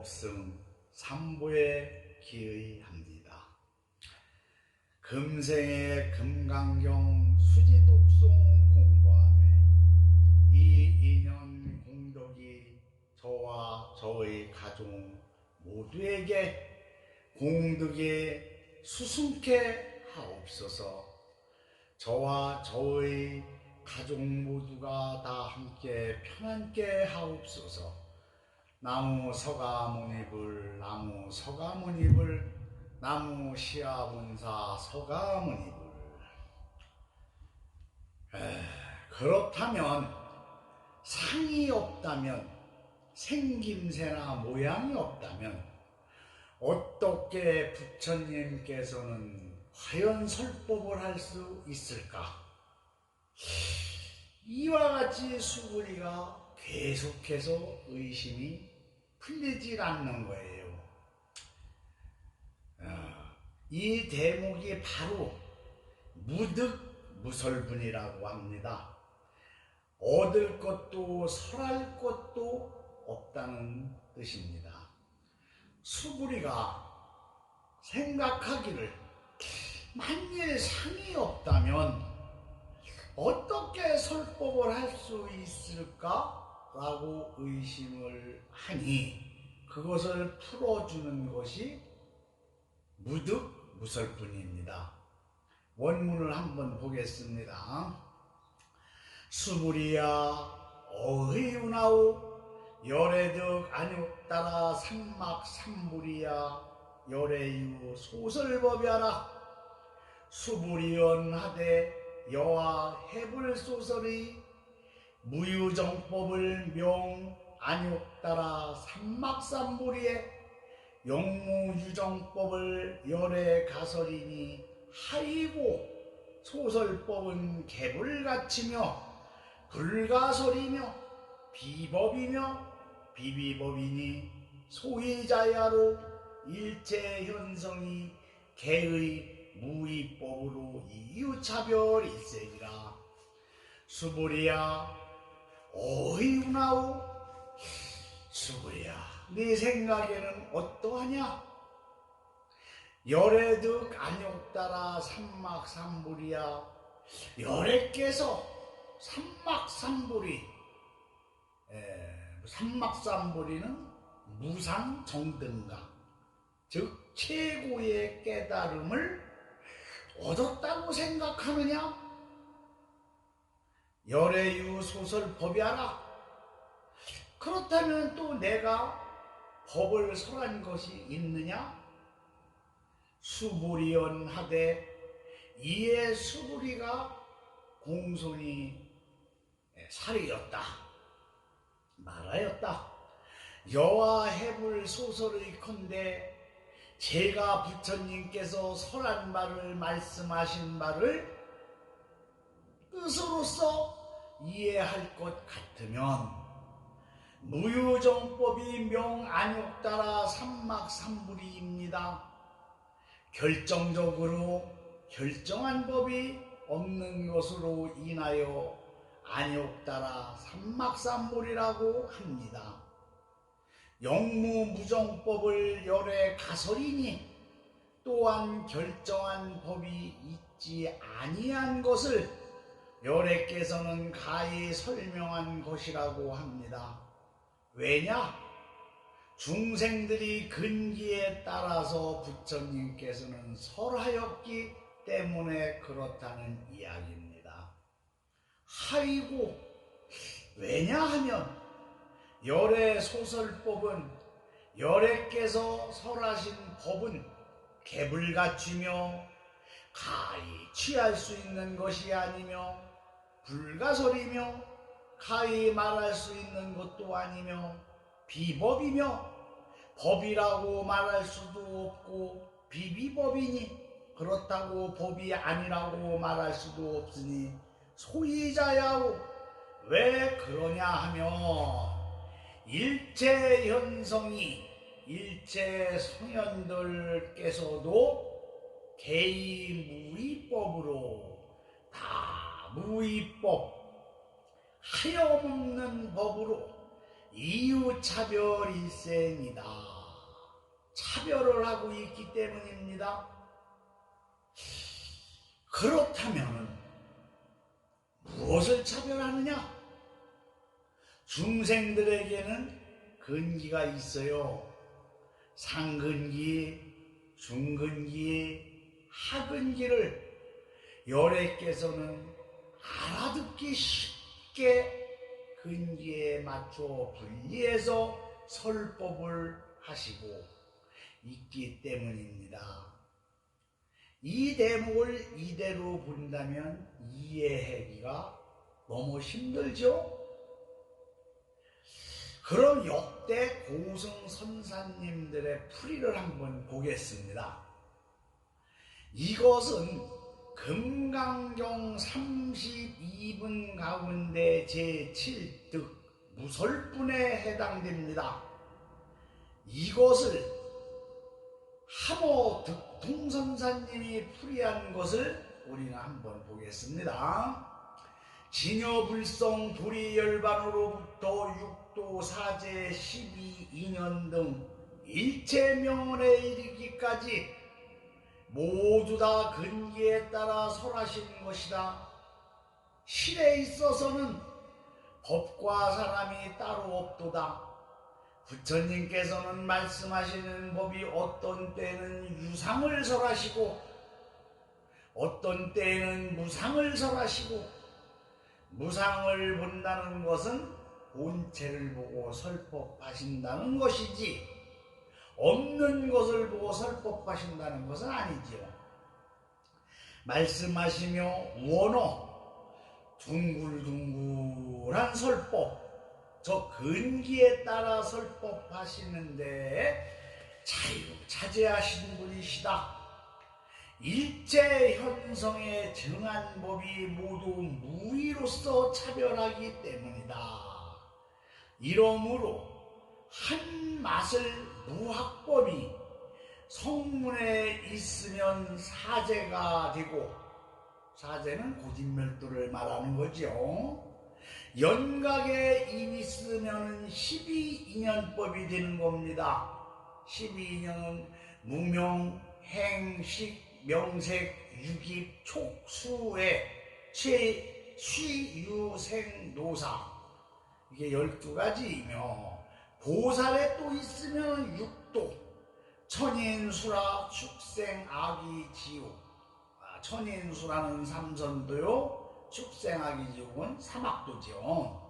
법승 삼부에 기의합니다. 금생의 금강경 수지독송 공부함에 이 인연 공덕이 저와 저의 가족 모두에게 공덕에 수승케 하옵소서. 저와 저의 가족 모두가 다 함께 편안케 하옵소서. 나무 서가모니불, 나무 서가모니불, 나무 시아본사 서가모니불. 그렇다면 상이 없다면, 생김새나 모양이 없다면 어떻게 부처님께서는 화연설법을 할 수 있을까? 이와 같이 수구리가 계속해서 의심이 풀리질 않는 거예요. 이 대목이 바로 무득무설분이라고 합니다. 얻을 것도 설할 것도 없다는 뜻입니다. 수구리가 생각하기를 만일 상이 없다면 어떻게 설법을 할 수 있을까? 라고 의심을 하니 그것을 풀어주는 것이 무득무설뿐입니다. 원문을 한번 보겠습니다. 수불이야 어의운하오 열애득 안욕따라 삼막삼불이야 열애유 소설법이하라. 수불이언하되 여와 해불소설의 무유정법을 명 안욕따라 삼막삼불이에 영무유정법을 열애 가설이니 하이고 소설법은 개불같이며 불가설이며 비법이며 비비법이니 소위자야로 일체현성이 개의 무위법으로 이유차별일세니라. 수불이야 어이구나오. 수불이야 네 생각에는 어떠하냐? 열애득 안욕따라 삼막삼불이야 열애께서 삼막삼불이 삼막삼불이는 무상정등가 즉 최고의 깨달음을 얻었다고 생각하느냐? 열애유 소설법이하라. 그렇다면 또 내가 법을 설한 것이 있느냐? 수불이언하되 이에 수불이가 공손히 살이었다 말하였다. 여와 해불 소설의컨대 제가 부처님께서 설한 말을 말씀하신 말을 뜻으로서 이해할 것 같으면 무유정법이 명안욕따라 삼막삼불이입니다. 결정적으로 결정한 법이 없는 것으로 인하여 안욕따라 삼막삼불이라고 합니다. 영무무정법을 열애 가설이니 또한 결정한 법이 있지 아니한 것을 열애께서는 가히 설명한 것이라고 합니다. 왜냐? 중생들이 근기에 따라서 부처님께서는 설하였기 때문에 그렇다는 이야기입니다. 하이고 왜냐하면 열애 소설법은 열애께서 설하신 법은 개불같이며 가히 취할 수 있는 것이 아니며 불가설이며 가히 말할 수 있는 것도 아니며 비법이며 법이라고 말할 수도 없고 비비법이니 그렇다고 법이 아니라고 말할 수도 없으니 소위자야오. 왜 그러냐 하면 일체 현성이 일체 성현들께서도 개의 무위법으로 다 무위법 하염없는 법으로 이유차별일생이다. 차별을 하고 있기 때문입니다. 그렇다면 무엇을 차별하느냐? 중생들에게는 근기가 있어요. 상근기, 중근기, 하근기를 열애께서는 알아듣기 쉽게 근기에 맞춰 분리해서 설법을 하시고 있기 때문입니다. 이 대목을 이대로 본다면 이해하기가 너무 힘들죠? 그럼 역대 고승 선사님들의 풀이를 한번 보겠습니다. 이것은 금강경 32분 가운데 제7득 무설분에 해당됩니다. 이것을 함호 득통선사님이 풀이한 것을 우리는 한번 보겠습니다. 진여불성 불의열반으로부터 육도 사제 12인연 등 일체명언에 이르기까지 모두 다 근기에 따라 설하신 것이다. 실에 있어서는 법과 사람이 따로 없도다. 부처님께서는 말씀하시는 법이 어떤 때는 유상을 설하시고 어떤 때는 무상을 설하시고, 무상을 본다는 것은 본체를 보고 설법하신다는 것이지 없는 것을 보고 설법하신다는 것은 아니지요. 말씀하시며 원어 둥글둥글한 설법, 저 근기에 따라 설법하시는데 자제하신 분이시다. 일체 현성에 정한 법이 모두 무의로서 차별하기 때문이다. 이러므로 한 맛을 무학법이 성문에 있으면 사제가 되고, 사제는 고진멸도를 말하는 거죠. 연각에 있으면 12인연법이 되는 겁니다. 12인연은 무명, 행식, 명색, 유깁, 촉수의 취유생노사, 이게 12가지이며 보살에 또 있으면 6도, 천인수라, 축생, 아기, 지옥. 천인수라는 삼선도요, 축생, 아기, 지옥은 사막도죠.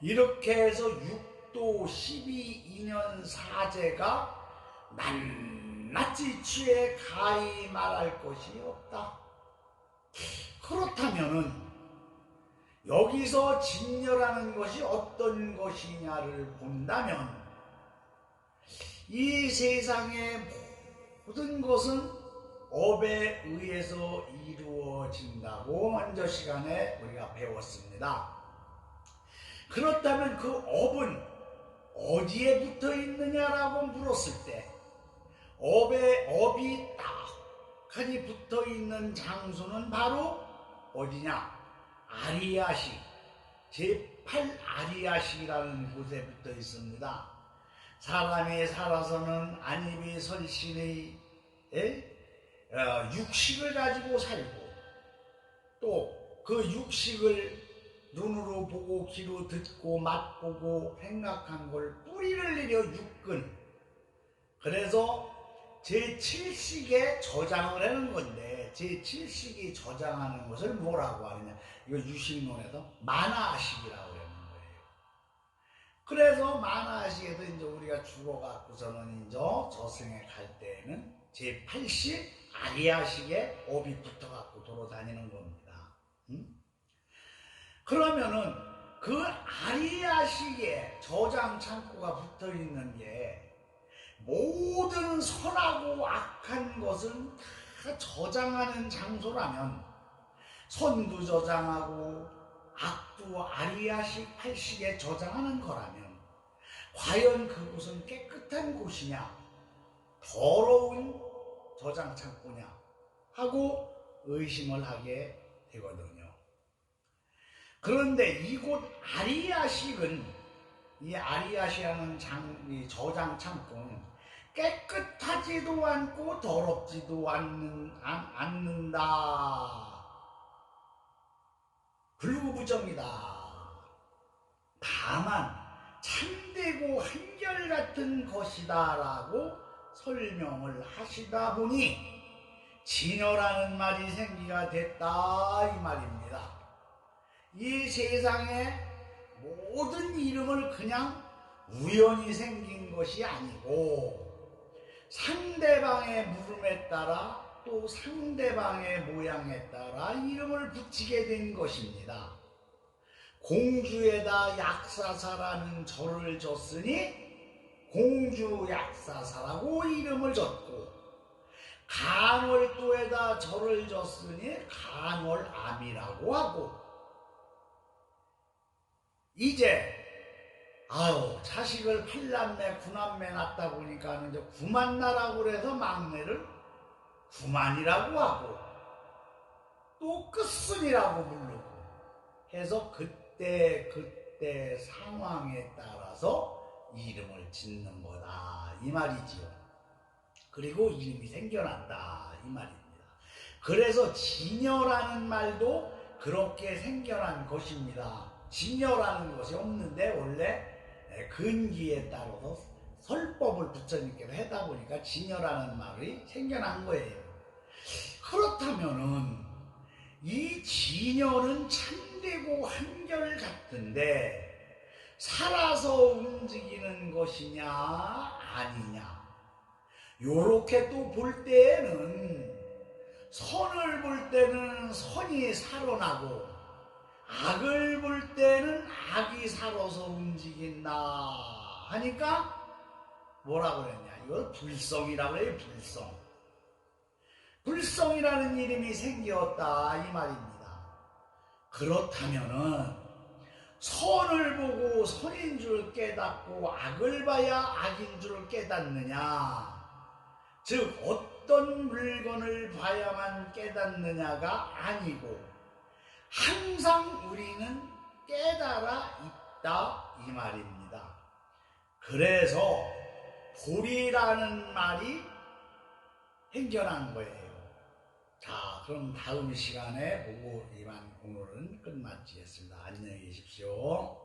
이렇게 해서 6도 12인연 사제가 낱낱이 취해 가히 말할 것이 없다. 그렇다면은 여기서 진여라는 것이 어떤 것이냐를 본다면, 이 세상의 모든 것은 업에 의해서 이루어진다고 먼저 시간에 우리가 배웠습니다. 그렇다면 그 업은 어디에 붙어 있느냐라고 물었을 때, 업이 딱하니 붙어 있는 장소는 바로 어디냐? 아리야식, 제8아리야식이라는 곳에 붙어 있습니다. 사람이 살아서는 안입이 설신의 육식을 가지고 살고, 또 그 육식을 눈으로 보고 귀로 듣고 맛보고 생각한 걸 뿌리를 내려 육근, 그래서 제7식에 저장을 하는 건데, 제7식이 저장하는 것을 뭐라고 하느냐, 이거 유식론에서 만화식이라고 하는 거예요. 그래서 만화식에서 이제 우리가 죽어갖고서는 이제 저승에 갈 때에는 제8식 아리야식에 업이 붙어갖고 돌아다니는 겁니다. 그러면은 그 아리야식에 저장 창고가 붙어 있는 게, 모든 선하고 악한 것은 다 저장하는 장소라면, 선도 저장하고 악도 아리야식 8식에 저장하는 거라면, 과연 그곳은 깨끗한 곳이냐, 더러운 저장 창고냐 하고 의심을 하게 되거든요. 그런데 이곳 아리야식은, 이 아리야식이라는 저장 창고는 깨끗하지 타지도 않고 더럽지도 않는다. 불구부정이다. 다만 참되고 한결같은 것이다 라고 설명을 하시다 보니 진여라는 말이 생기가 됐다 이 말입니다. 이 세상에 모든 이름을 그냥 우연히 생긴 것이 아니고 상대방의 물음에 따라 또 상대방의 모양에 따라 이름을 붙이게 된 것입니다. 공주에다 약사사라는 절을 줬으니 공주약사사라고 이름을 줬고, 간월도에다 절을 줬으니 간월암이라고 하고, 이제 자식을 8남매 9남매 낳다 보니까 이제 구만나라고 그래서 막내를 구만이라고 하고 또 끝순이라고 부르고 해서 그때 상황에 따라서 이름을 짓는 거다 이 말이지요. 그리고 이름이 생겨난다 이 말입니다. 그래서 진여라는 말도 그렇게 생겨난 것입니다. 진여라는 것이 없는데 원래 근기에 따라서 설법을 부처님께서 하다 보니까 진여라는 말이 생겨난 거예요. 그렇다면은 이 진여는 참되고 한결같은데 살아서 움직이는 것이냐 아니냐, 요렇게 또 볼 때에는 선을 볼 때는 선이 살아나고 악을 볼 때는 악이 살아서 움직인다 하니까 뭐라고 그랬냐, 이걸 불성이라고 해요. 불성이라는 이름이 생겼다 이 말입니다. 그렇다면은 선을 보고 선인 줄 깨닫고 악을 봐야 악인 줄 깨닫느냐, 즉 어떤 물건을 봐야만 깨닫느냐가 아니고 항상 우리는 깨달아 있다 이 말입니다. 그래서 불이라는 말이 생겨난 거예요. 자, 그럼 다음 시간에 보고 이만 오늘은 끝마치겠습니다. 안녕히 계십시오.